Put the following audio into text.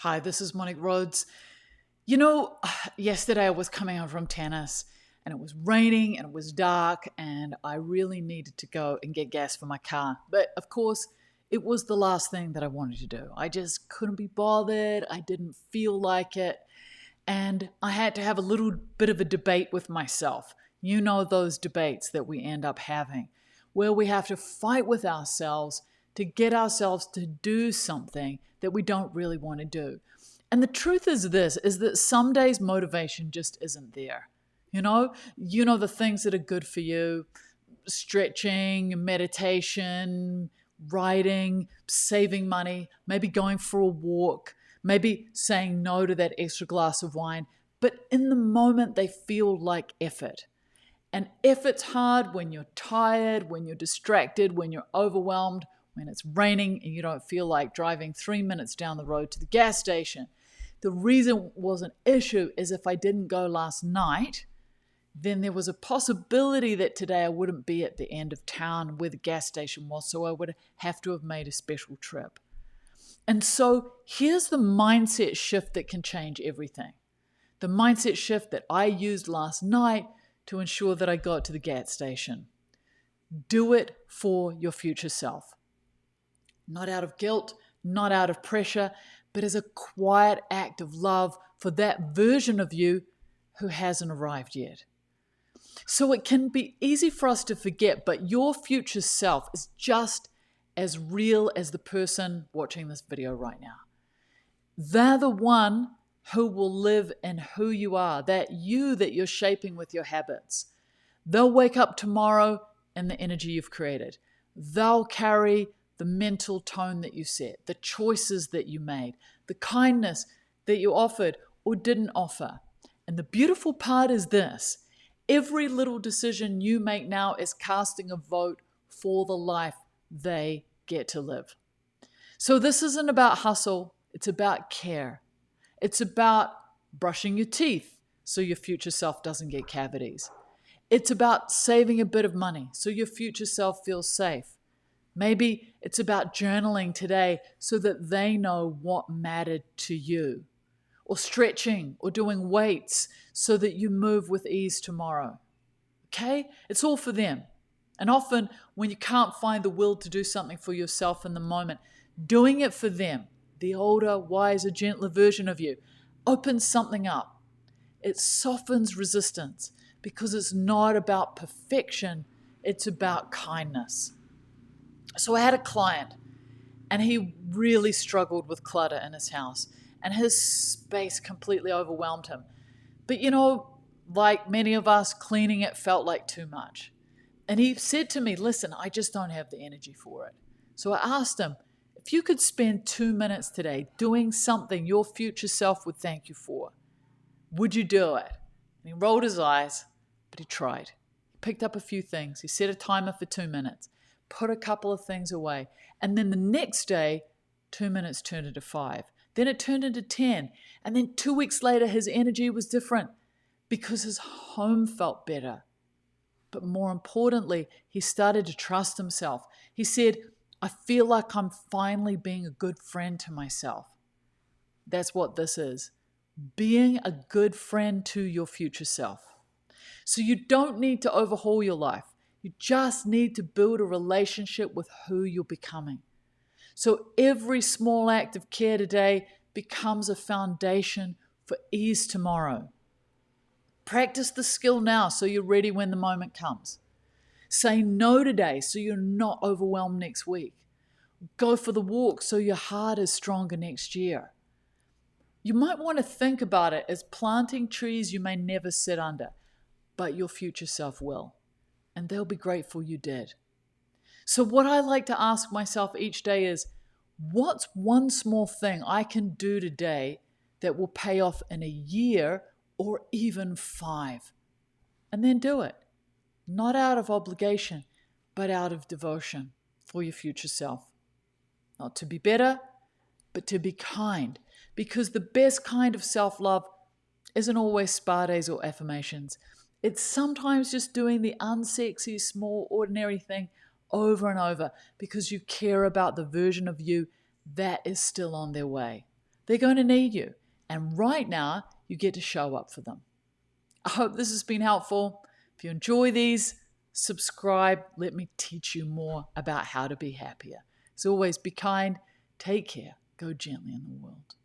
Hi, this is Monique Rhodes. You know, yesterday I was coming home from tennis and it was raining and it was dark and I really needed to go and get gas for my car. But of course, it was the last thing that I wanted to do. I just couldn't be bothered. I didn't feel like it. And I had to have a little bit of a debate with myself. You know, those debates that we end up having where we have to fight with ourselves to get ourselves to do something that we don't really want to do. And the truth is this, is that some days motivation just isn't there. You know the things that are good for you, stretching, meditation, writing, saving money, maybe going for a walk, maybe saying no to that extra glass of wine. But in the moment, they feel like effort. And effort's hard when you're tired, when you're distracted, when you're overwhelmed, when it's raining and you don't feel like driving 3 minutes down the road to the gas station. The reason it was an issue is if I didn't go last night, then there was a possibility that today I wouldn't be at the end of town where the gas station was, so I would have to have made a special trip. And so here's the mindset shift that can change everything. The mindset shift that I used last night to ensure that I got to the gas station. Do it for your future self. Not out of guilt, not out of pressure, but as a quiet act of love for that version of you who hasn't arrived yet. So it can be easy for us to forget, but your future self is just as real as the person watching this video right now. They're the one who will live in who you are, that you're shaping with your habits. They'll wake up tomorrow in the energy you've created. They'll carry the mental tone that you set, the choices that you made, the kindness that you offered or didn't offer. And the beautiful part is this: every little decision you make now is casting a vote for the life they get to live. So this isn't about hustle, it's about care. It's about brushing your teeth so your future self doesn't get cavities. It's about saving a bit of money so your future self feels safe. Maybe it's about journaling today so that they know what mattered to you. Or stretching or doing weights so that you move with ease tomorrow. Okay? It's all for them. And often when you can't find the will to do something for yourself in the moment, doing it for them, the older, wiser, gentler version of you, opens something up. It softens resistance because it's not about perfection, it's about kindness. So I had a client and he really struggled with clutter in his house and his space completely overwhelmed him. But like many of us, cleaning it felt like too much. And he said to me, listen, I just don't have the energy for it. So I asked him, if you could spend 2 minutes today doing something your future self would thank you for, would you do it? And he rolled his eyes, but he tried. He picked up a few things. He set a timer for 2 minutes, put a couple of things away. And then the next day, 2 minutes turned into 5. Then it turned into 10. And then 2 weeks later, his energy was different because his home felt better. But more importantly, he started to trust himself. He said, I feel like I'm finally being a good friend to myself. That's what this is. Being a good friend to your future self. So you don't need to overhaul your life. You just need to build a relationship with who you're becoming. So every small act of care today becomes a foundation for ease tomorrow. Practice the skill now so you're ready when the moment comes. Say no today so you're not overwhelmed next week. Go for the walk so your heart is stronger next year. You might want to think about it as planting trees you may never sit under, but your future self will. And they'll be grateful you did. So what I like to ask myself each day is, what's one small thing I can do today that will pay off in a year or even 5? And then do it. Not out of obligation, but out of devotion for your future self. Not to be better, but to be kind. Because the best kind of self-love isn't always spa days or affirmations. It's sometimes just doing the unsexy, small, ordinary thing over and over because you care about the version of you that is still on their way. They're going to need you. And right now, you get to show up for them. I hope this has been helpful. If you enjoy these, subscribe. Let me teach you more about how to be happier. As always, be kind, take care, go gently in the world.